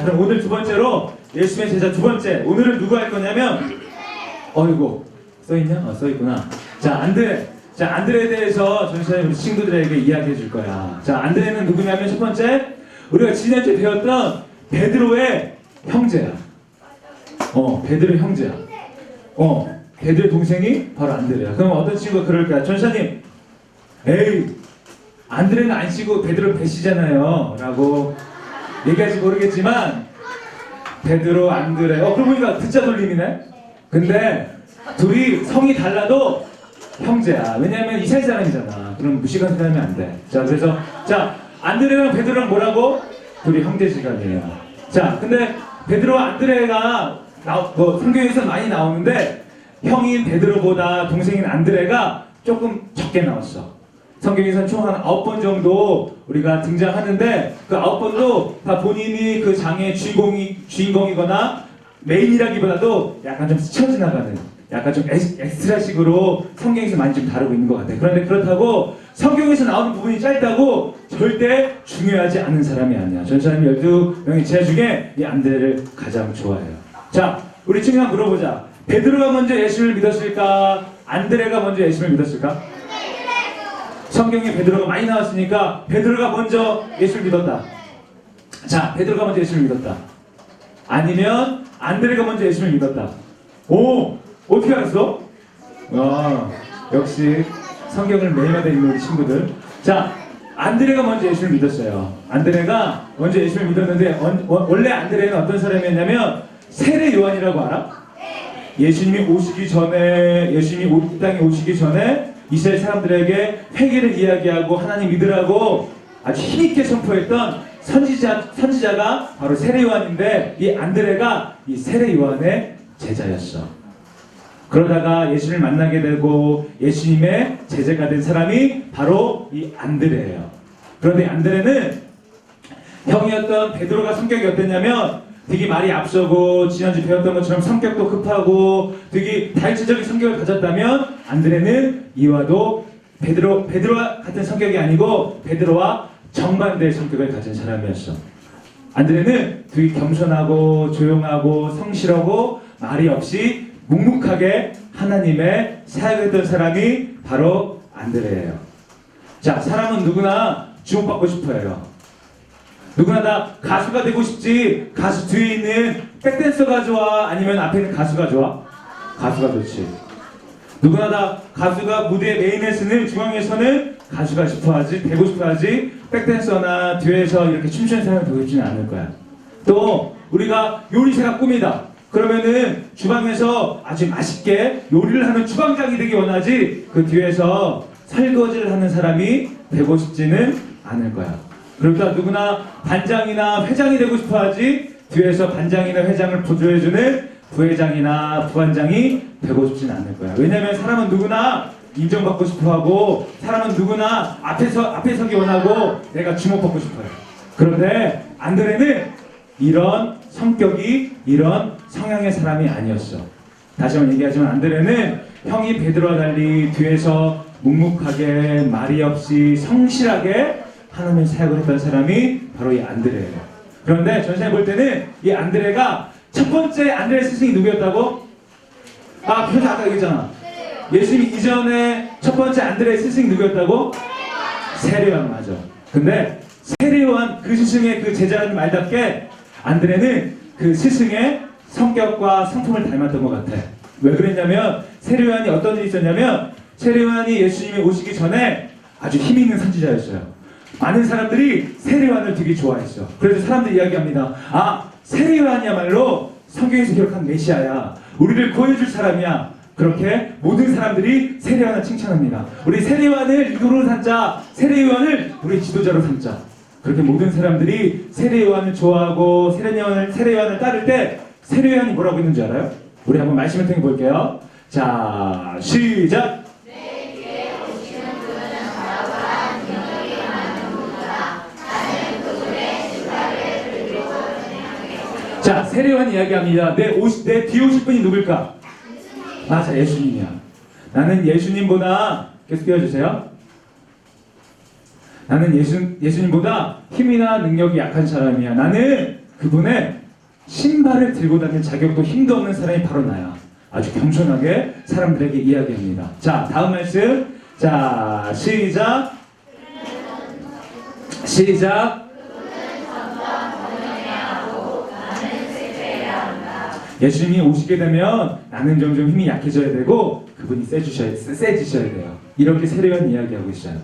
그럼 오늘 두 번째로 예수님의 제자 두 번째. 오늘은 누구 할 거냐면, 어이구, 써있냐? 써있구나. 자, 안드레. 자, 안드레에 대해서 전시장님 우리 친구들에게 이야기해 줄 거야. 자, 안드레는 누구냐면 첫 번째, 우리가 지난주에 배웠던 베드로의 형제야. 베드로의 형제야. 베드로의 동생이 바로 안드레야. 그럼 어떤 친구가 그럴까? 전시장님, 에이, 안드레는 안 치고 베드로 배시잖아요. 라고 얘기할지 모르겠지만, 베드로, 안드레. 그러고 보니까 듣자 돌림이네? 근데 둘이 성이 달라도 형제야. 왜냐면 이스라엘 사람이잖아. 그럼 무식한 사람이 안 돼. 자, 그래서, 자, 안드레랑 베드로랑 뭐라고? 둘이 형제지간이에요. 자, 근데 베드로와 안드레가 성경에서 많이 나오는데, 형인 베드로보다 동생인 안드레가 조금 적게 나왔어. 성경에서는 총 한 9번 정도 우리가 등장하는데 그 9번도 다 본인이 그 장의 주인공이거나 메인이라기보다도 약간 좀 스쳐 지나가는 약간 좀 엑스트라식으로 성경에서 많이 좀 다루고 있는 것 같아요. 그런데 그렇다고 성경에서 나오는 부분이 짧다고 절대 중요하지 않은 사람이 아니야. 전사님 12명의 제자 중에 이 안드레를 가장 좋아해요. 자, 우리 친구 한번 물어보자. 베드로가 먼저 예수를 믿었을까? 안드레가 먼저 예수를 믿었을까? 성경에 베드로가 많이 나왔으니까 베드로가 먼저 예수를 믿었다. 자, 베드로가 먼저 예수를 믿었다. 아니면 안드레가 먼저 예수를 믿었다. 오, 어떻게 알았어? 와, 역시 성경을 매일마다 읽는 우리 친구들. 자, 안드레가 먼저 예수를 믿었어요. 안드레가 먼저 예수를 믿었는데 원래 안드레는 어떤 사람이었냐면 세례 요한이라고 알아? 예수님이 이 땅에 오시기 전에 이스라엘 사람들에게 회개를 이야기하고 하나님 믿으라고 아주 힘있게 선포했던 선지자가 바로 세례 요한인데 이 안드레가 이 세례 요한의 제자였어. 그러다가 예수를 만나게 되고 예수님의 제자가 된 사람이 바로 이 안드레예요. 그런데 안드레는 형이었던 베드로가 성격이 어땠냐면 되게 말이 앞서고 지난주 배웠던 것처럼 성격도 급하고 되게 다혈질적인 성격을 가졌다면 안드레는 이와도 베드로와 같은 성격이 아니고 베드로와 정반대의 성격을 가진 사람이었어. 안드레는 되게 겸손하고 조용하고 성실하고 말이 없이 묵묵하게 하나님의 사역했던 사람이 바로 안드레예요. 자, 사람은 누구나 주목받고 싶어해요. 누구나 다 가수가 되고 싶지. 가수 뒤에 있는 백댄서가 좋아? 아니면 앞에 있는 가수가 좋아? 가수가 좋지. 누구나 다 가수가 무대 메인에 서는 중앙에서는 가수가 되고 싶어하지. 백댄서나 뒤에서 이렇게 춤추는 사람을 되고 싶지는 않을 거야. 또 우리가 요리사가 꿈이다. 그러면은 주방에서 아주 맛있게 요리를 하는 주방장이 되기 원하지. 그 뒤에서 설거지를 하는 사람이 되고 싶지는 않을 거야. 그러니까 누구나 반장이나 회장이 되고 싶어하지 뒤에서 반장이나 회장을 보조해주는 부회장이나 부반장이 되고 싶지는 않을 거야. 왜냐면 사람은 누구나 인정받고 싶어하고 사람은 누구나 앞에 서기 원하고 내가 주목받고 싶어요. 그런데 안드레는 이런 성격이 이런 성향의 사람이 아니었어. 다시 한번 얘기하지만 안드레는 형이 베드로와 달리 뒤에서 묵묵하게 말이 없이 성실하게 하나님의 사역을 했던 사람이 바로 이 안드레예요. 그런데 전시에 볼 때는 이 안드레가 첫 번째 안드레 스승이 누구였다고? 그래서 아까 얘기했잖아. 예수님 이전에 첫 번째 안드레 스승이 누구였다고? 세례요한 맞아. 근데 세례요한 그 스승의 그 제자라는 말답게 안드레는 그 스승의 성격과 성품을 닮았던 것 같아. 왜 그랬냐면 세례요한이 어떤 일이 있었냐면 세례요한이 예수님이 오시기 전에 아주 힘 있는 선지자였어요. 많은 사람들이 세례요한을 되게 좋아했어. 그래서 사람들이 이야기합니다. 세례요한이야말로 성경에서 기록한 메시아야. 우리를 구해줄 사람이야. 그렇게 모든 사람들이 세례요한을 칭찬합니다. 우리 세례요한을 리더로 삼자. 세례요한을 우리 지도자로 삼자. 그렇게 모든 사람들이 세례요한을 좋아하고 세례요한을 따를 때 세례요한이 뭐라고 했는지 알아요? 우리 한번 말씀을 통해 볼게요. 자, 시작! 자, 세례요한이 이야기합니다. 내 뒤에 오실 분이 누굴까? 맞아, 예수님이야. 나는 예수님보다 계속 띄워주세요. 나는 예수님보다 힘이나 능력이 약한 사람이야. 나는 그분의 신발을 들고 다닐 자격도 힘도 없는 사람이 바로 나야. 아주 겸손하게 사람들에게 이야기합니다. 자, 다음 말씀. 자, 시작. 시작. 예수님이 오시게 되면 나는 점점 힘이 약해져야 되고 그분이 세지셔야 돼요. 이렇게 세례요한 이야기하고 있어요.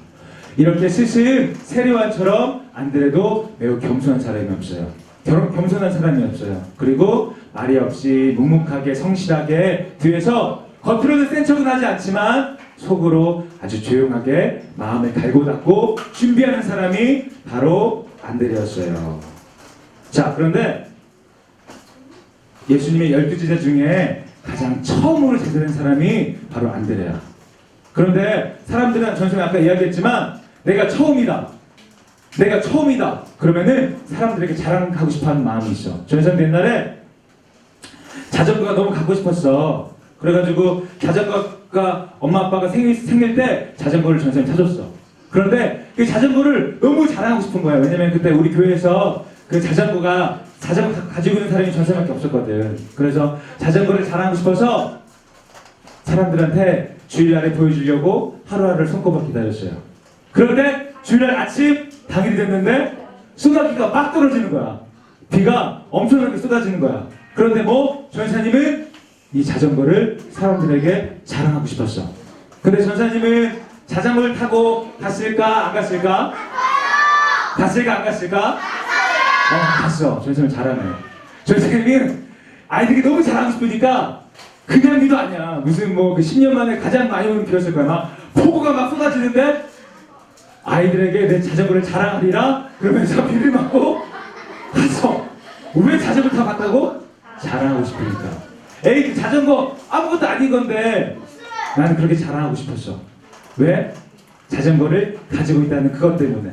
이렇게 스승 세례요한처럼 안드레도 매우 겸손한 사람이 없어요. 겸손한 사람이 없어요. 그리고 말이 없이 묵묵하게 성실하게 뒤에서 겉으로는 센 척은 하지 않지만 속으로 아주 조용하게 마음을 갈고 닦고 준비하는 사람이 바로 안드레였어요. 자, 그런데 예수님의 12제자 중에 가장 처음으로 제자된 사람이 바로 안드레야. 그런데 사람들은 전생에 아까 이야기했지만 내가 처음이다. 그러면은 사람들에게 자랑하고 싶어하는 마음이 있어. 전생도 옛날에 자전거가 너무 갖고 싶었어. 그래가지고 자전거가 엄마 아빠가 생일 때 자전거를 전생에 사줬어. 그런데 그 자전거를 너무 자랑하고 싶은 거야. 왜냐면 그때 우리 교회에서 그 자전거 가지고 있는 사람이 전생밖에 없었거든. 그래서 자전거를 자랑하고 싶어서 사람들한테 주일날에 보여주려고 하루하루를 손꼽아 기다렸어요. 그런데 주일날 아침 당일이 됐는데 소나기가 막 떨어지는 거야. 비가 엄청나게 쏟아지는 거야. 그런데 전사님은 이 자전거를 사람들에게 자랑하고 싶었어. 근데 전사님은 자전거를 타고 갔을까 안 갔을까? 갔을까 안 갔을까? 갔어. 전사님 잘하네. 전사님은 아이들이 너무 잘하고 싶으니까 그냥 비도 아니야. 무슨 그 10년 만에 가장 많이 오는 비였을 거야. 막 폭우가 막 쏟아지는데 아이들에게 내 자전거를 자랑하리라 그러면서 비를 맞고 갔어. 왜 자전거 타고 갔다고? 자랑하고 싶으니까. 에이, 그 자전거 아무것도 아닌 건데 나는 그렇게 자랑하고 싶었어. 왜? 자전거를 가지고 있다는 그것 때문에.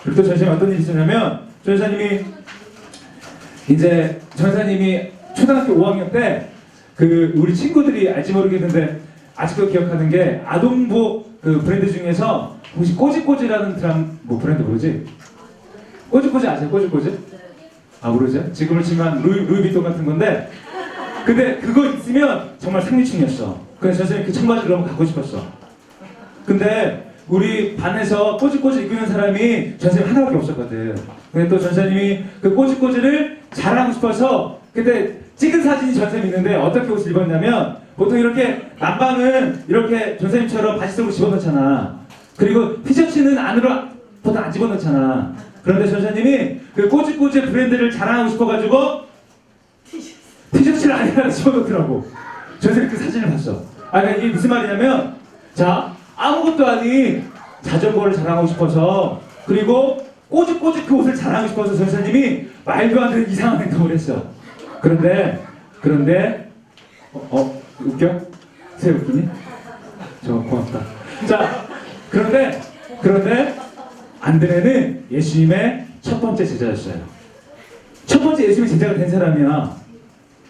그리고 또 전사님이 어떤 일이 있었냐면 전사님이 초등학교 5학년 때 우리 친구들이 알지 모르겠는데 아직도 기억하는 게 아동복 브랜드 중에서 혹시 꼬지꼬지라는 브랜드 모르지? 꼬지꼬지 아세요? 꼬지꼬지? 모르죠? 지금은 치면 루이비통 같은 건데 근데 그거 있으면 정말 상류층이었어. 그래서 전생이 그 청바지를 너무 갖고 싶었어. 근데 우리 반에서 꼬지꼬지 입는 사람이 전생이 하나밖에 없었거든. 근데 또 전사님이 그 꼬지꼬지를 자랑하고 싶어서 그때 찍은 사진이 전생이 있는데 어떻게 옷을 입었냐면 보통 이렇게 남방은 이렇게 전생님처럼 바지 속으로 집어넣잖아. 그리고 티셔츠는 안으로 보통 안 집어넣잖아. 그런데 전사님이 그 꼬지꼬지 브랜드를 자랑하고 싶어가지고 티셔츠를 안에다가 집어넣더라고. 전생이 그 사진을 봤어. 그러니까 이게 무슨 말이냐면 자, 아무것도 아닌 자전거를 자랑하고 싶어서 그리고 꼬집꼬집 그 옷을 자랑하고 싶어서 전사님이 말도 안 되는 이상한 행동을 했어. 그런데 웃겨? 새 웃기니? 저 고맙다. 자, 그런데 안드레는 예수님의 첫 번째 제자였어요. 첫 번째 예수님의 제자가 된 사람이야.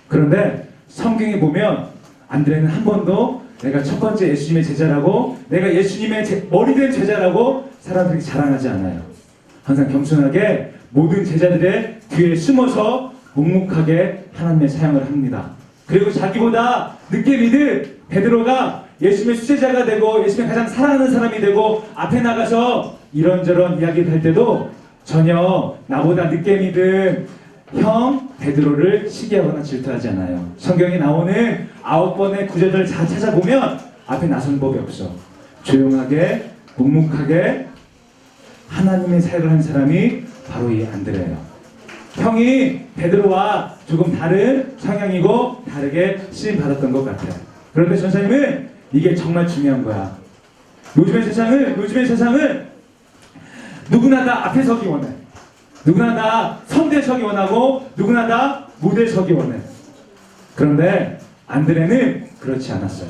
그런데 성경에 보면 안드레는 한 번도 내가 첫 번째 예수님의 제자라고 내가 예수님의 머리 된 제자라고 사람들에게 자랑하지 않아요. 항상 겸손하게 모든 제자들의 뒤에 숨어서 묵묵하게 하나님의 사용을 합니다. 그리고 자기보다 늦게 믿은 베드로가 예수님의 수제자가 되고 예수님의 가장 사랑하는 사람이 되고 앞에 나가서 이런저런 이야기를 할 때도 전혀 나보다 늦게 믿은 형 베드로를 시기하거나 질투하지 않아요. 성경에 나오는 9번의 구절들을 잘 찾아보면 앞에 나선 법이 없어. 조용하게 묵묵하게 하나님의 사역을 한 사람이 바로 이 안드레예요. 형이 베드로와 조금 다른 성향이고 다르게 쓰임 받았던 것 같아요. 그런데 전사님은 이게 정말 중요한 거야. 요즘의 세상은 누구나 다 앞에 서기 원해. 누구나 다 선대에 서기 원하고 누구나 다 무대에 서기 원해. 그런데 안드레는 그렇지 않았어요.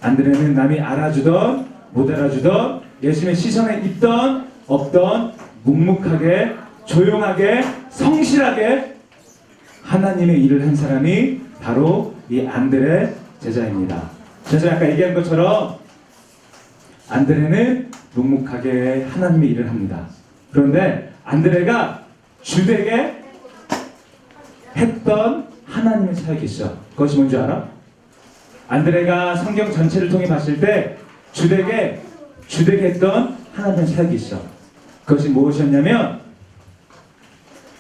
안드레는 남이 알아주던 못 알아주던 예수님의 시선에 있던 없던 묵묵하게 조용하게 성실하게 하나님의 일을 한 사람이 바로 이 안드레 제자입니다. 그래서 아까 얘기한 것처럼 안드레는 묵묵하게 하나님의 일을 합니다. 그런데 안드레가 주되게 했던 하나님의 사역이 있어. 그것이 뭔지 알아? 안드레가 성경 전체를 통해 봤을 때 주되게 했던 하나님의 사역이 있어. 그것이 무엇이었냐면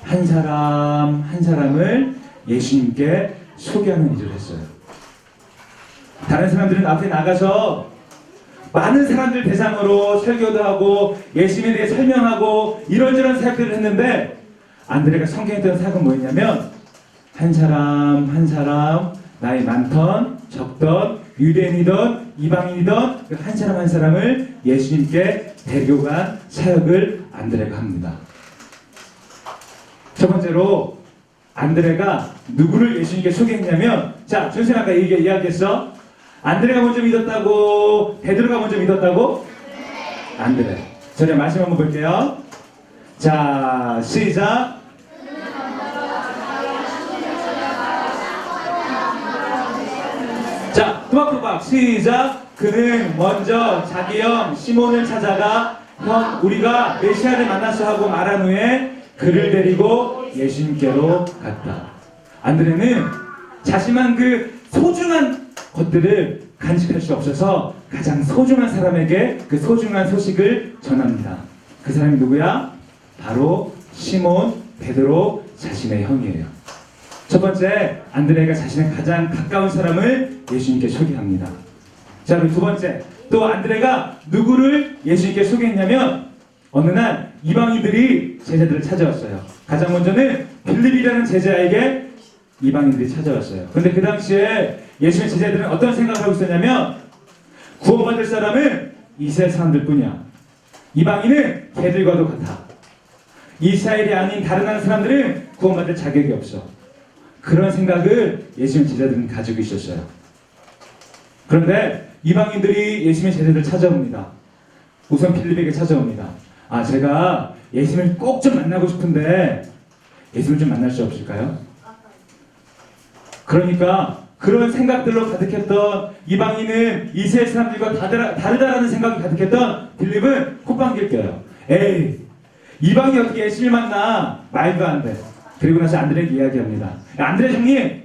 한 사람 한 사람을 예수님께 소개하는 일을 했어요. 다른 사람들은 앞에 나가서 많은 사람들 대상으로 설교도 하고 예수님에 대해 설명하고 이런저런 사역들을 했는데 안드레가 성경에 했던 사역은 뭐였냐면 한 사람 한 사람 나이 많던 적던 유대인이던 이방인이던 그 한 사람 한 사람을 예수님께 데리고 간 사역을 안드레가 합니다. 첫 번째로 안드레가 누구를 예수님께 소개했냐면, 자, 준생 아까 이야기했어. 안드레가 먼저 믿었다고, 베드로가 먼저 믿었다고? 안드레. 저희 말씀 한번 볼게요. 자, 시작. 자, 또박또박 시작. 그는 먼저 자기 형 시몬을 찾아가 형 우리가 메시아를 만났어 하고 말한 후에 그를 데리고 예수님께로 갔다. 안드레는 자신만 그 소중한 것들을 간직할 수 없어서 가장 소중한 사람에게 그 소중한 소식을 전합니다. 그 사람이 누구야? 바로 시몬 베드로 자신의 형이에요. 첫 번째, 안드레가 자신의 가장 가까운 사람을 예수님께 소개합니다. 자, 그리고 두 번째, 또 안드레가 누구를 예수님께 소개했냐면 어느 날 이방인들이 제자들을 찾아왔어요. 가장 먼저는 빌립이라는 제자에게 이방인들이 찾아왔어요. 그런데 그 당시에 예수님의 제자들은 어떤 생각을 하고 있었냐면 구원받을 사람은 이스라엘 사람들 뿐이야. 이방인은 걔들과도 같아. 이스라엘이 아닌 다른 나라 사람들은 구원받을 자격이 없어. 그런 생각을 예수님의 제자들은 가지고 있었어요. 그런데 이방인들이 예수님의 제자들을 찾아옵니다. 우선 빌립에게 찾아옵니다. 아, 제가 예수님을 꼭 좀 만나고 싶은데 예수님을 좀 만날 수 없을까요? 그러니까 그런 생각들로 가득했던 이방인은 이스라엘 사람들과 다르다라는 생각이 가득했던 빌립은 콧방귀를 껴요. 에이, 이방이 어떻게 예수님을 만나? 말도 안 돼. 그리고 나서 안드레에게 이야기합니다. 야, 안드레 형님,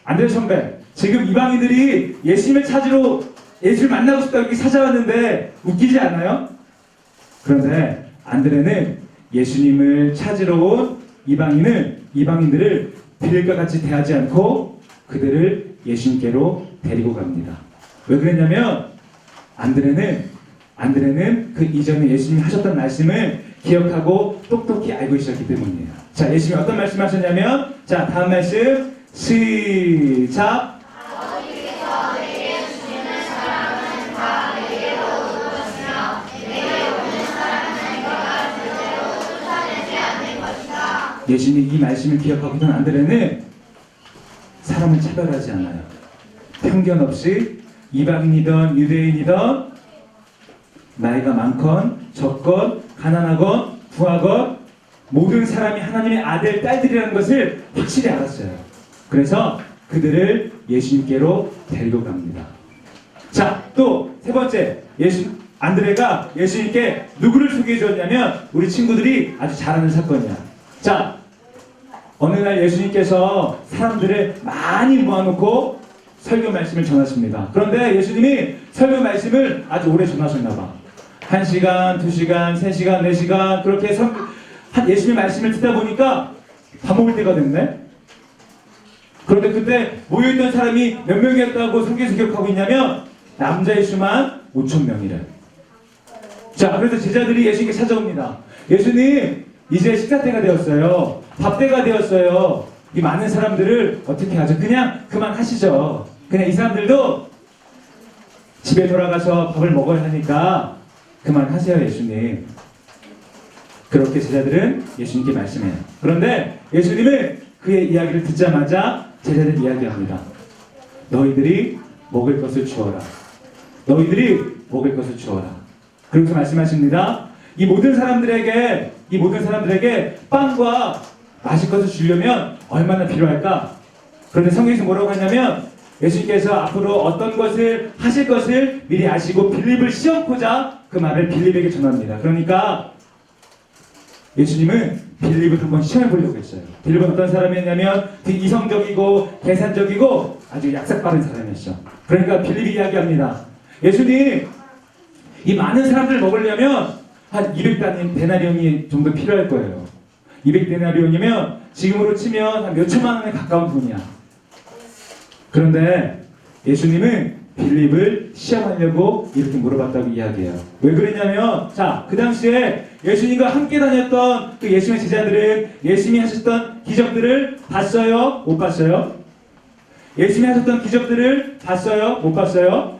안드레 선배, 지금 이방인들이 예수님을 찾으러 예수를 만나고 싶다고 이렇게 찾아왔는데 웃기지 않아요? 그런데 안드레는 예수님을 찾으러 온 이방인들을 빌립과 같이 대하지 않고 그들을 예수님께로 데리고 갑니다. 왜 그랬냐면 안드레는 그 이전에 예수님이 하셨던 말씀을 기억하고 똑똑히 알고 있었기 때문이에요. 자, 예수님이 어떤 말씀 하셨냐면, 자, 다음 말씀 시작. 예수님이 이 말씀을 기억하고 있던 안드레는 사람을 차별하지 않아요. 편견 없이 이방인이든 유대인이든 나이가 많건 적건 가난하건 부하건 모든 사람이 하나님의 아들, 딸들이라는 것을 확실히 알았어요. 그래서 그들을 예수님께로 데리고 갑니다. 자, 또 세 번째, 안드레가 예수님께 누구를 소개해 줬냐면 우리 친구들이 아주 잘 아는 사건이야. 자, 어느 날 예수님께서 사람들을 많이 모아놓고 설교 말씀을 전하십니다. 그런데 예수님이 설교 말씀을 아주 오래 전하셨나 봐. 1시간, 2시간, 3시간, 4시간 그렇게 예수님의 말씀을 듣다 보니까 밥 먹을 때가 됐네. 그런데 그때 모여있던 사람이 몇 명이었다고 성경에서 기록하고 있냐면 남자의 수만 5,000명이래. 자, 그래서 제자들이 예수님께 찾아옵니다. 예수님, 이제 식사 때가 되었어요. 밥 때가 되었어요. 이 많은 사람들을 어떻게 하죠? 그냥 그만하시죠. 그냥 이 사람들도 집에 돌아가서 밥을 먹어야 하니까 그만하세요, 예수님. 그렇게 제자들은 예수님께 말씀해요. 그런데 예수님은 그의 이야기를 듣자마자 제자들 이야기합니다. 너희들이 먹을 것을 주어라. 너희들이 먹을 것을 주어라. 그러면서 말씀하십니다. 이 모든 사람들에게 빵과 마실 것을 주려면 얼마나 필요할까? 그런데 성경에서 뭐라고 하냐면 예수님께서 앞으로 어떤 것을 하실 것을 미리 아시고 빌립을 시험코자 그 말을 빌립에게 전합니다. 그러니까 예수님은 빌립을 한번 시험해 보려고 했어요. 빌립은 어떤 사람이었냐면 되게 이성적이고 계산적이고 아주 약삭 빠른 사람이었죠. 그러니까 빌립이 이야기합니다. 예수님, 이 많은 사람들 먹으려면 한 200데나리온이 정도 필요할 거예요. 200데나리온이면 지금으로 치면 한 몇천만 원에 가까운 돈이야. 그런데 예수님은 빌립을 시험하려고 이렇게 물어봤다고 이야기해요. 왜 그랬냐면, 자, 그 당시에 예수님과 함께 다녔던 그 예수님의 제자들은 예수님이 하셨던 기적들을 봤어요? 못 봤어요? 예수님이 하셨던 기적들을 봤어요? 못 봤어요?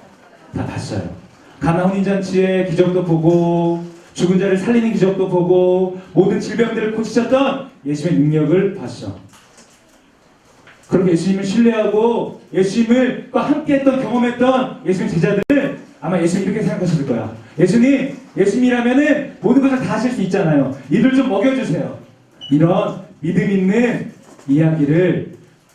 다 봤어요. 가나 혼인잔치의 기적도 보고, 죽은 자를 살리는 기적도 보고, 모든 질병들을 고치셨던 예수님의 능력을 봤어. 그렇게 예수님을 신뢰하고 예수님과 함께했던 경험했던 예수님 제자들은 아마 예수님 이렇게 생각하실 거야. 예수님이라면은 모든 것을 다 하실 수 있잖아요. 이들 좀 먹여주세요. 이런 믿음 있는 이야기를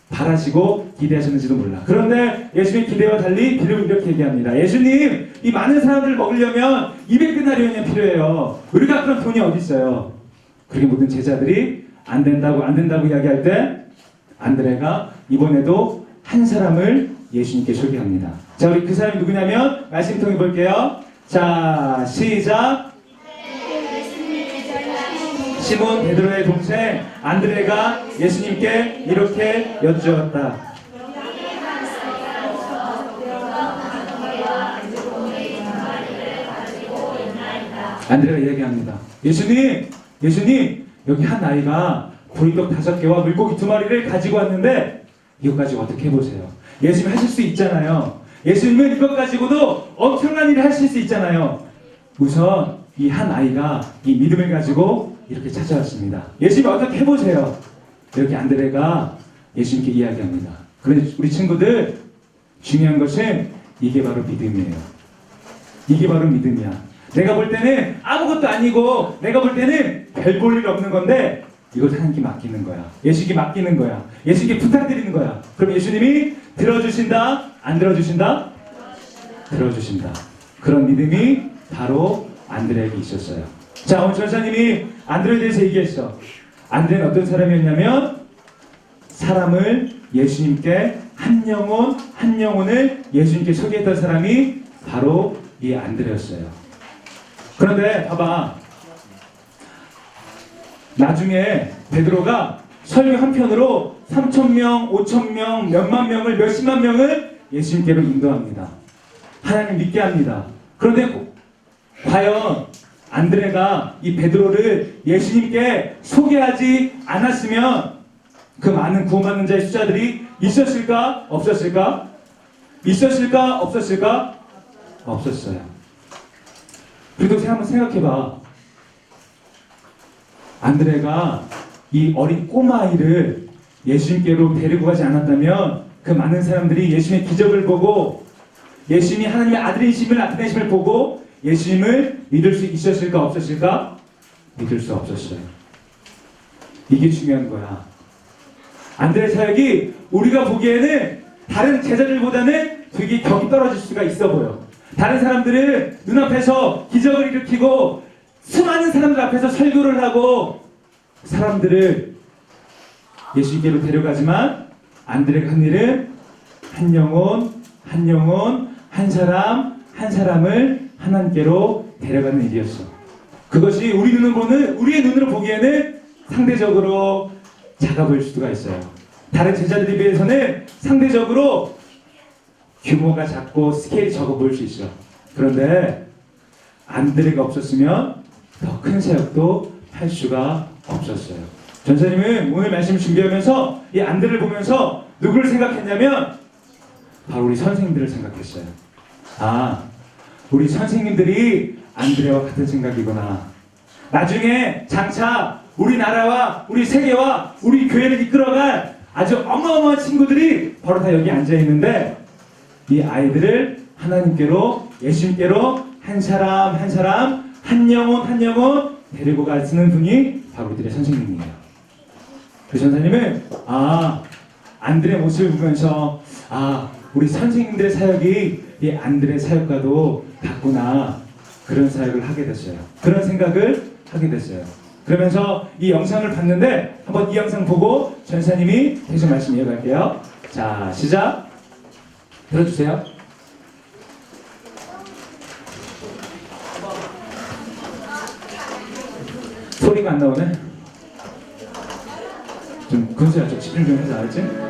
바라시고 기대하셨는지도 몰라. 그런데 예수님의 기대와 달리 빌립은 이렇게 얘기합니다. 예수님, 이 많은 사람들을 먹으려면 200데나리온이 필요해요. 우리가 그런 돈이 어디 있어요? 그렇게 모든 제자들이 안 된다고 이야기할 때 안드레가 이번에도 한 사람을 예수님께 소개합니다. 자, 우리 그 사람이 누구냐면 말씀 통해 볼게요. 자, 시작. 시몬 베드로의 동생 안드레가 예수님께 이렇게 여쭈었다. 안드레가 이야기합니다. 예수님, 여기 한 아이가 보리떡 5개와 물고기 2마리를 가지고 왔는데 이것 가지고 어떻게 해보세요? 예수님 하실 수 있잖아요. 예수님은 이것 가지고도 엄청난 일을 하실 수 있잖아요. 우선 이 한 아이가 이 믿음을 가지고 이렇게 찾아왔습니다. 예수님 어떻게 해보세요? 이렇게 안드레가 예수님께 이야기합니다. 그런데 우리 친구들, 중요한 것은 이게 바로 믿음이에요. 이게 바로 믿음이야. 내가 볼 때는 아무것도 아니고 내가 볼 때는 별 볼 일 없는 건데 이걸 하나님께 맡기는 거야. 예수님께 맡기는 거야. 예수님께 부탁드리는 거야. 그럼 예수님이 들어주신다? 안 들어주신다? 들어주신다. 그런 믿음이 바로 안드레에게 있었어요. 자, 오늘 전사님이 안드레에 대해서 얘기했어. 안드레는 어떤 사람이었냐면 사람을 예수님께 한 영혼을 예수님께 소개했던 사람이 바로 이 안드레였어요. 그런데 봐봐. 나중에 베드로가 설교 한편으로 3,000명, 5,000명, 몇만 명을, 몇십만 명을 예수님께로 인도합니다. 하나님 믿게 합니다. 그런데 과연 안드레가 이 베드로를 예수님께 소개하지 않았으면 그 많은 구원받는 자의 숫자들이 있었을까? 없었을까? 있었을까? 없었을까? 없었어요. 그래도 한번 생각해봐. 안드레가 이 어린 꼬마아이를 예수님께로 데리고 가지 않았다면 그 많은 사람들이 예수님의 기적을 보고 예수님이 하나님의 아들이심을 나타내심을 보고 예수님을 믿을 수 있었을까 없었을까? 믿을 수 없었어요. 이게 중요한 거야. 안드레 사역이 우리가 보기에는 다른 제자들보다는 되게 격이 떨어질 수가 있어 보여. 다른 사람들은 눈앞에서 기적을 일으키고 수많은 사람들 앞에서 설교를 하고 사람들을 예수님께로 데려가지만 안드레가 한 일은 한 영혼, 한 사람을 하나님께로 데려가는 일이었어. 그것이 우리의 눈으로 보기에는 상대적으로 작아 보일 수가 있어요. 다른 제자들에 비해서는 상대적으로 규모가 작고 스케일이 적어 보일 수 있어. 그런데 안드레가 없었으면 더 큰 사역도 할 수가 없었어요. 전사님은 오늘 말씀 준비하면서 이 안드레를 보면서 누구를 생각했냐면 바로 우리 선생님들을 생각했어요. 아, 우리 선생님들이 안드레와 같은 생각이구나. 나중에 장차 우리나라와 우리 세계와 우리 교회를 이끌어갈 아주 어마어마한 친구들이 바로 다 여기 앉아있는데 이 아이들을 하나님께로 예수님께로 한 사람 한 영혼 데리고 가시는 분이 바로 우리들의 선생님이에요. 그 전사님은 안드레 모습을 보면서 우리 선생님들의 사역이 이 안드레 사역과도 같구나, 그런 사역을 하게 됐어요. 그런 생각을 하게 됐어요. 그러면서 이 영상을 봤는데 한번 이 영상 보고 전사님이 계속 말씀 이어갈게요. 자, 시작. 들어주세요. 소리가 안 나오네. 좀 근수야, 좀 집중 좀 해서 알았지?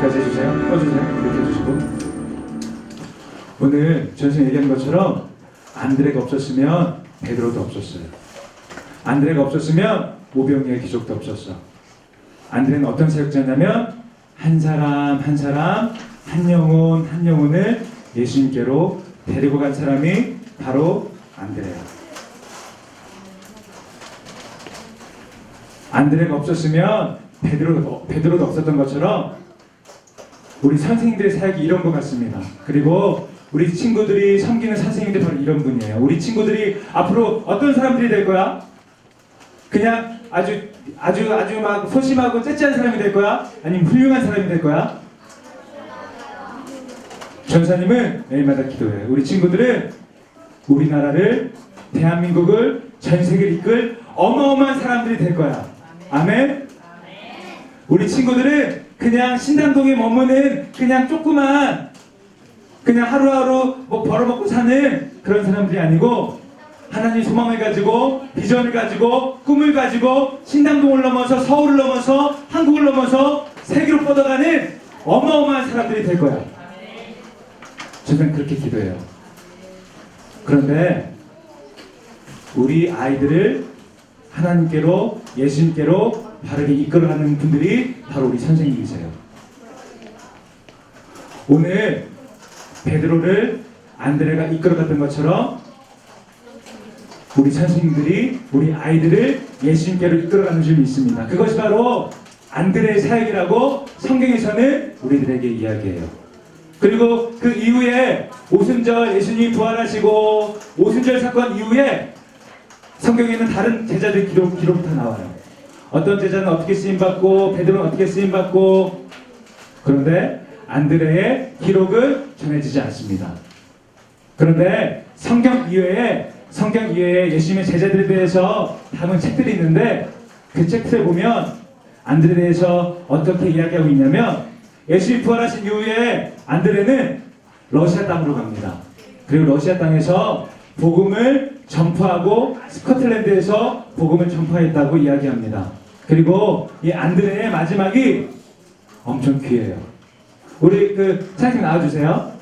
여기까지 해주세요. 꺼주세요. 이렇게 해주시고. 오늘 전생 얘기한 것처럼 안드레가 없었으면 베드로도 없었어요. 안드레가 없었으면 오병이의 기적도 없었어. 안드레는 어떤 사역자냐면 한 사람 한 사람 한 영혼 한 영혼을 예수님께로 데리고 간 사람이 바로 안드레야. 안드레가 없었으면 베드로도 없었던 것처럼 우리 선생님들의 사역이 이런 것 같습니다. 그리고 우리 친구들이 섬기는 선생님들 바로 이런 분이에요. 우리 친구들이 앞으로 어떤 사람들이 될 거야? 그냥 아주 막 소심하고 째째한 사람이 될 거야? 아니면 훌륭한 사람이 될 거야? 전사님은 매일마다 기도해요. 우리 친구들은 우리나라를, 대한민국을, 전 세계를 이끌 어마어마한 사람들이 될 거야. 아멘? 우리 친구들은 그냥 신당동에 머무는 그냥 조그만 그냥 하루하루 뭐 벌어먹고 사는 그런 사람들이 아니고 하나님 소망을 가지고 비전을 가지고 꿈을 가지고 신당동을 넘어서 서울을 넘어서 한국을 넘어서 세계로 뻗어가는 어마어마한 사람들이 될 거야. 저는 그렇게 기도해요. 그런데 우리 아이들을 하나님께로 예수님께로 바르게 이끌어가는 분들이 바로 우리 선생님이세요. 오늘 베드로를 안드레가 이끌어갔던 것처럼 우리 선생님들이 우리 아이들을 예수님께로 이끌어가는 줄이 있습니다. 그것이 바로 안드레의 사역이라고 성경에서는 우리들에게 이야기해요. 그리고 그 이후에 오순절 예수님이 부활하시고 오순절 사건 이후에 성경에는 다른 제자들 기록 다 나와요. 어떤 제자는 어떻게 쓰임받고 베드로는 어떻게 쓰임받고 그런데 안드레의 기록은 전해지지 않습니다. 그런데 성경 이외에 예수님의 제자들에 대해서 담은 책들이 있는데 그 책들에 보면 안드레에 대해서 어떻게 이야기하고 있냐면 예수님이 부활하신 이후에 안드레는 러시아 땅으로 갑니다. 그리고 러시아 땅에서 복음을 전파하고 스코틀랜드에서 복음을 전파했다고 이야기합니다. 그리고 이 안드레의 마지막이 엄청 귀해요. 우리 찬양팀 나와주세요.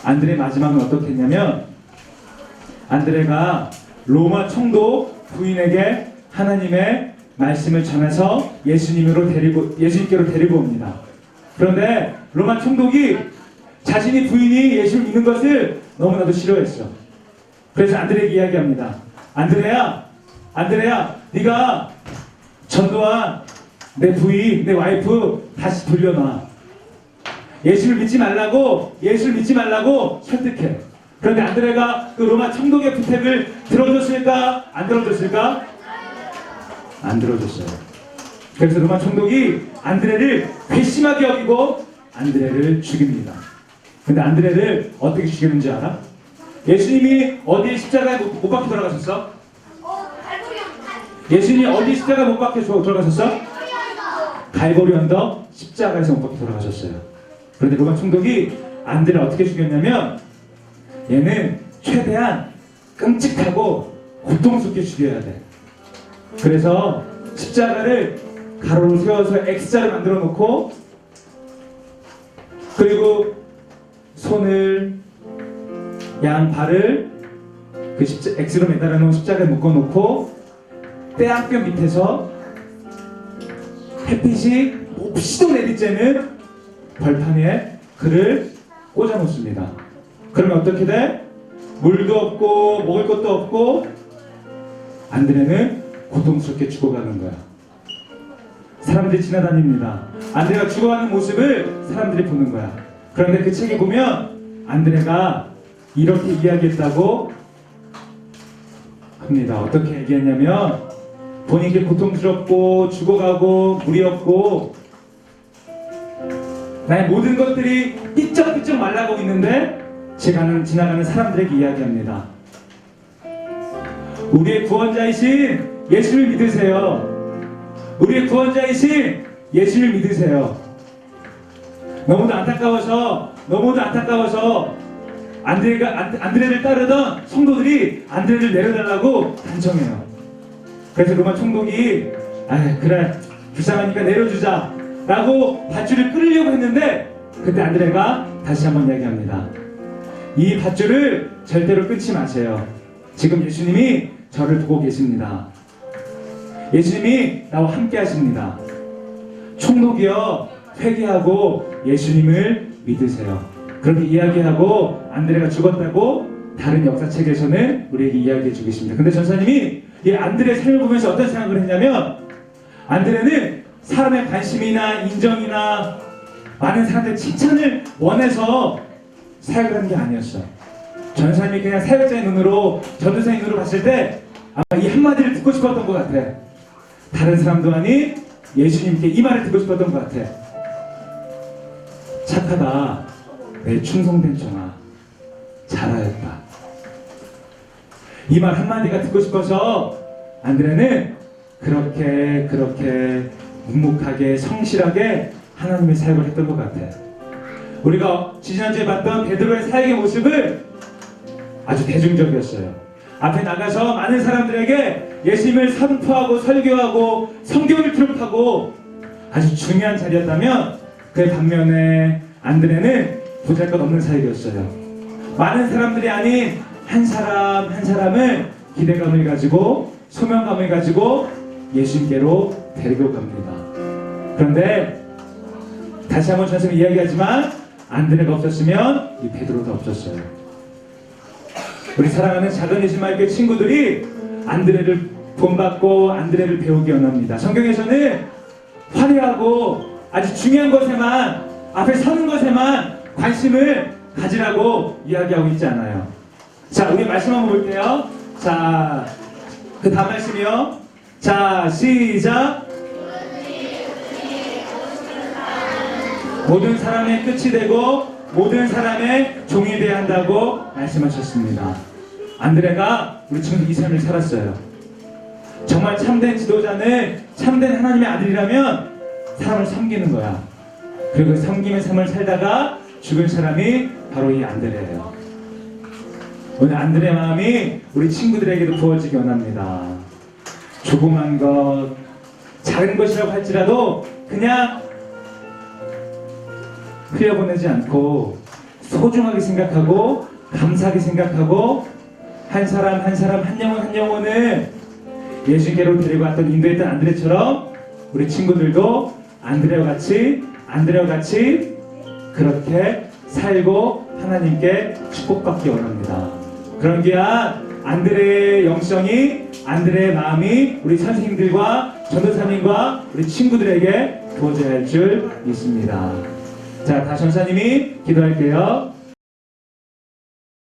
안드레의 마지막은 어떻게 했냐면 안드레가 로마 총독 부인에게 하나님의 말씀을 전해서 예수님께로 데리고 옵니다. 그런데 로마 총독이 자신이 부인이 예수를 믿는 것을 너무나도 싫어했어. 그래서 안드레에게 이야기합니다. 안드레야, 네가 전도한 내 부인, 내 와이프 다시 돌려놔. 예수를 믿지 말라고 설득해. 그런데 안드레가 그 로마 총독의 부탁을 들어줬을까? 안 들어줬을까? 안 들어줬어요. 그래서 로마 총독이 안드레를 괘씸하게 여기고 안드레를 죽입니다. 근데 안드레를 어떻게 죽였는지 알아? 예수님이 어디에 십자가에 못 박혀 돌아가셨어? 예수님이 어디 십자가에 못 박혀 돌아가셨어? 갈보리 언덕 십자가에서 못 박혀 돌아가셨어요. 그런데 로마 총독이 안드레를 어떻게 죽였냐면 얘는 최대한 끔찍하고 고통스럽게 죽여야 돼. 그래서 십자가를 가로로 세워서 X자를 만들어 놓고 그리고 손을 양발을 그 X로 매달아 놓은 십자가에 묶어 놓고 떼안뼈 밑에서 햇빛이 몹시도 내리쬐는 벌판 위에 그를 꽂아 놓습니다. 그러면 어떻게 돼? 물도 없고 먹을 것도 없고 안드레는 고통스럽게 죽어가는 거야. 사람들이 지나다닙니다. 안드레가 죽어가는 모습을 사람들이 보는 거야. 그런데 그 책에 보면 안드레가 이렇게 이야기했다고 합니다. 어떻게 얘기했냐면 본인이 고통스럽고 죽어가고 물이 없고 나의 모든 것들이 삐쩍삐쩍 말라가고 있는데 지나가는 사람들에게 이야기합니다. 우리의 구원자이신 예수를 믿으세요. 우리의 구원자이신 예수를 믿으세요. 너무도 안타까워서 안드레를 따르던 성도들이 안드레를 내려달라고 간청해요. 그래서 로마 총독이 그래 불쌍하니까 내려주자 라고 밧줄을 끌으려고 했는데 그때 안드레가 다시 한번 이야기합니다. 이 밧줄을 절대로 끊지 마세요. 지금 예수님이 저를 보고 계십니다. 예수님이 나와 함께 하십니다. 총독이여 회개하고 예수님을 믿으세요. 그렇게 이야기하고 안드레가 죽었다고 다른 역사책에서는 우리에게 이야기해 주고 있습니다. 근데 전사님이 이 안드레의 삶을 보면서 어떤 생각을 했냐면 안드레는 사람의 관심이나 인정이나 많은 사람들의 칭찬을 원해서 사역을 하는 게 아니었어. 전사님이 그냥 사역자의 눈으로 전도사의 눈으로 봤을 때 아마 이 한마디를 듣고 싶었던 것 같아. 다른 사람도 아닌 예수님께 이 말을 듣고 싶었던 것 같아. 착하다 내 충성된 종아 잘하였다. 이 말 한마디가 듣고 싶어서 안드레는 그렇게 묵묵하게 성실하게 하나님의 사역을 했던 것 같아. 우리가 지난주에 봤던 베드로의 사역의 모습을 아주 대중적이었어요. 앞에 나가서 많은 사람들에게 예수님을 선포하고 설교하고 성경을 기록하고 아주 중요한 자리였다면 그 반면에 안드레는 보잘것없는 사역이었어요. 많은 사람들이 아닌 한 사람을 기대감을 가지고 소명감을 가지고 예수님께로 데리고 갑니다. 그런데 다시 한번 전생에 이야기하지만 안드레가 없었으면 이 베드로도 없었어요. 우리 사랑하는 작은 예수마을교회 친구들이 안드레를 본받고 안드레를 배우기 원합니다. 성경에서는 화려하고 아주 중요한 것에만 앞에 서는 것에만 관심을 가지라고 이야기하고 있지 않아요. 자, 우리 말씀 한번 볼게요. 자, 그 다음 말씀이요. 자, 시작. 모든 사람의 끝이 되고 모든 사람의 종이 되어야 한다고 말씀하셨습니다. 안드레가 우리 친구 이 삶을 살았어요. 정말 참된 지도자는 참된 하나님의 아들이라면 사람을 섬기는 거야. 그리고 그 섬김의 삶을 살다가 죽은 사람이 바로 이 안드레예요. 오늘 안드레 마음이 우리 친구들에게도 부어지기 원합니다. 조그만 것, 작은 것이라고 할지라도 그냥 흘려보내지 않고 소중하게 생각하고 감사하게 생각하고 한 사람 한 영혼을 예수께로 데리고 왔던 인도했던 안드레처럼 우리 친구들도 안드레와 같이 그렇게 살고 하나님께 축복받기 원합니다. 그런 귀한 안드레의 영성이, 안드레의 마음이 우리 선생님들과 전도사님과 우리 친구들에게 부어져야 할 줄 믿습니다. 자, 다 전사님이 기도할게요.